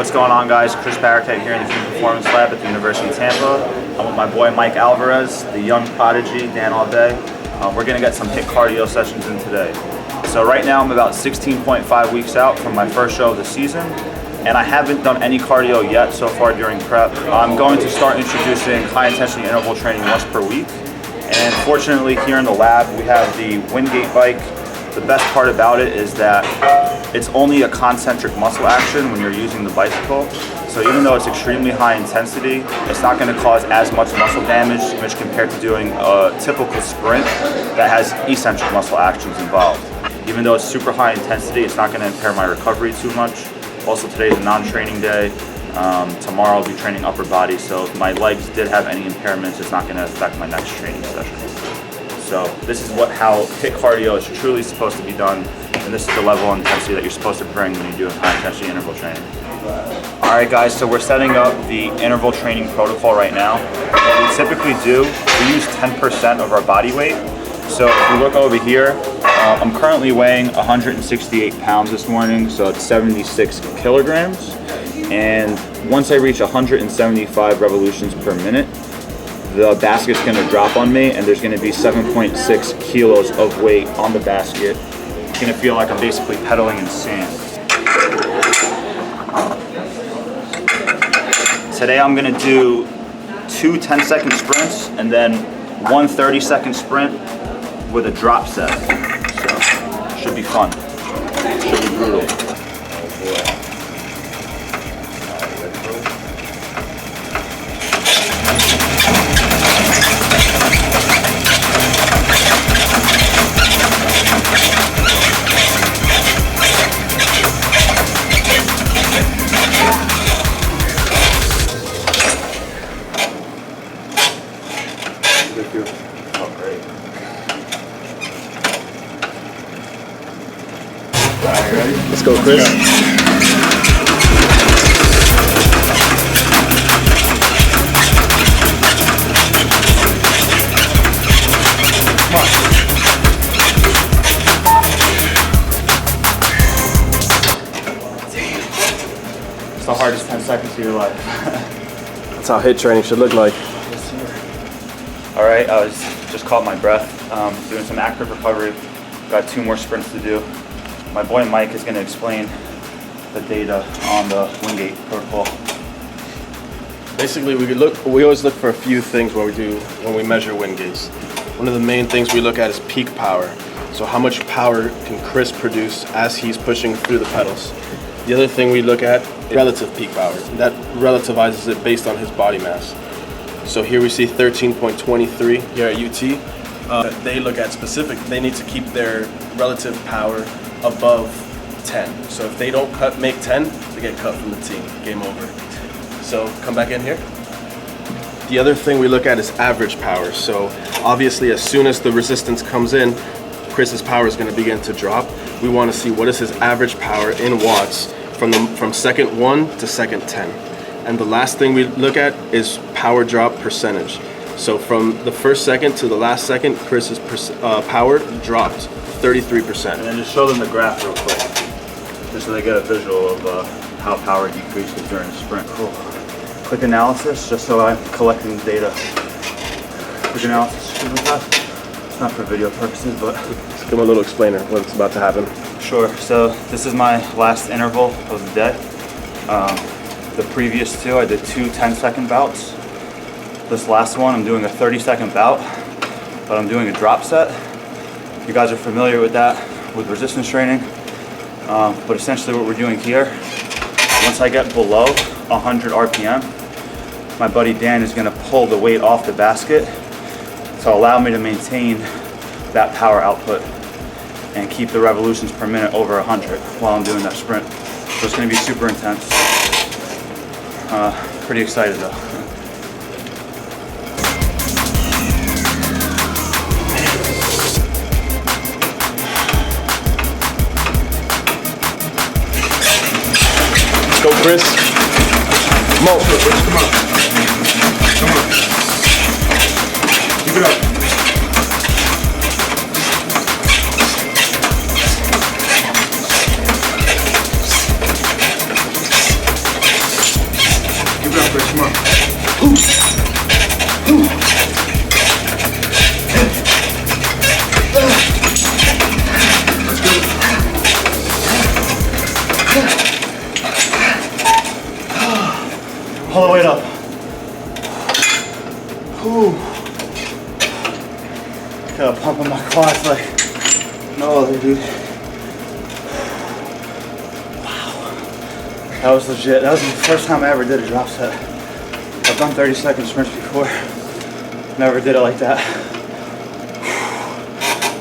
What's going on, guys? Chris Barakat here in the Human Performance Lab at the University of Tampa. I'm with my boy Mike Alvarez, the young prodigy, Dan all day. We're gonna get some HIIT cardio sessions in today. So right now I'm about 16.5 weeks out from my first show of the season, and I haven't done any cardio yet so far during prep. I'm going to start introducing high intensity interval training once per week. And fortunately here in the lab we have the Wingate bike. The best part about it is that it's only a concentric muscle action when you're using the bicycle. So even though it's extremely high intensity, it's not going to cause as much muscle damage as compared to doing a typical sprint that has eccentric muscle actions involved. Even though it's super high intensity, it's not going to impair my recovery too much. Also, today's a non-training day. Tomorrow I'll be training upper body, so if my legs did have any impairments, it's not going to affect my next training session. So this is how HIIT cardio is truly supposed to be done, and this is the level of intensity that you're supposed to bring when you're doing high intensity interval training. All right, guys, so we're setting up the interval training protocol right now. What we typically do, we use 10% of our body weight. So if you look over here, I'm currently weighing 168 pounds this morning, so it's 76 kilograms. And once I reach 175 revolutions per minute, the basket's gonna drop on me, and there's gonna be 7.6 kilos of weight on the basket. It's gonna feel like I'm basically pedaling in sand. Today I'm gonna do 2 10-second sprints and then 1 30-second sprint with a drop set. So, should be fun. Should be brutal. Oh, great. All right, ready? Let's go, Chris. It's the hardest 10 seconds of your life. That's how HIIT training should look like. All right, I just caught my breath, doing some active recovery. Got 2 more sprints to do. My boy Mike is going to explain the data on the Wingate protocol. Basically, we always look for a few things when we measure Wingates. One of the main things we look at is peak power. So how much power can Chris produce as he's pushing through the pedals? The other thing we look at is relative peak power. That relativizes it based on his body mass. So here we see 13.23 here at UT. They look at they need to keep their relative power above 10. So if they don't make 10, they get cut from the team. Game over. So come back in here. The other thing we look at is average power. So obviously as soon as the resistance comes in, Chris's power is going to begin to drop. We want to see what is his average power in watts from second 1 to second 10. And the last thing we look at is power drop percentage. So from the first second to the last second, Chris's power dropped 33%. And then just show them the graph real quick, just so they get a visual of how power decreases during a sprint. Cool. Quick analysis, just so I'm collecting data. Quick analysis, it's not for video purposes, but... Let's give them a little explainer what's about to happen. Sure, so this is my last interval of the day. The previous 2, I did 2 10-second bouts. This last one, I'm doing a 30-second bout, but I'm doing a drop set. You guys are familiar with that with resistance training, but essentially what we're doing here, once I get below 100 RPM, my buddy Dan is gonna pull the weight off the basket to allow me to maintain that power output and keep the revolutions per minute over 100 while I'm doing that sprint. So it's gonna be super intense. Pretty excited though. Let's go, Chris. Come on. Come on. Keep it up. Come on. Pull the weight up. Ooh. Got a pump in my quads like no other, dude. Wow. That was legit. That was the first time I ever did a drop set. I've done 30-second sprints before. Never did it like that.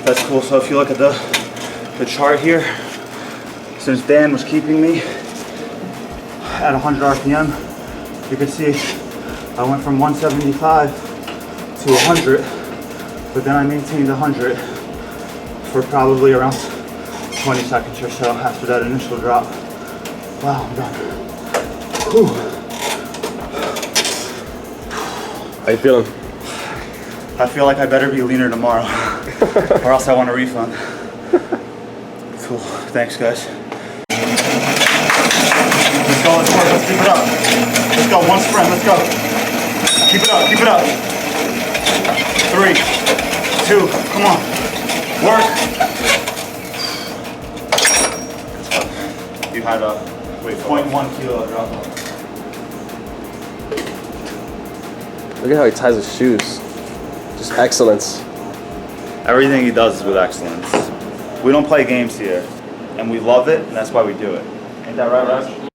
That's cool. So if you look at the chart here, since Dan was keeping me at 100 RPM, you can see I went from 175 to 100, but then I maintained 100 for probably around 20 seconds or so after that initial drop. Wow, I'm done. Whew. How you feeling? I feel like I better be leaner tomorrow, or else I want a refund. Cool, thanks guys. Let's go, let's keep it up. Let's go, one sprint, let's go. Keep it up, keep it up. 3, 2, come on. Work. You had a 0.1 kilo drop off. Look at how he ties his shoes. Just excellence. Everything he does is with excellence. We don't play games here, and we love it, and that's why we do it. Ain't that right, Raj?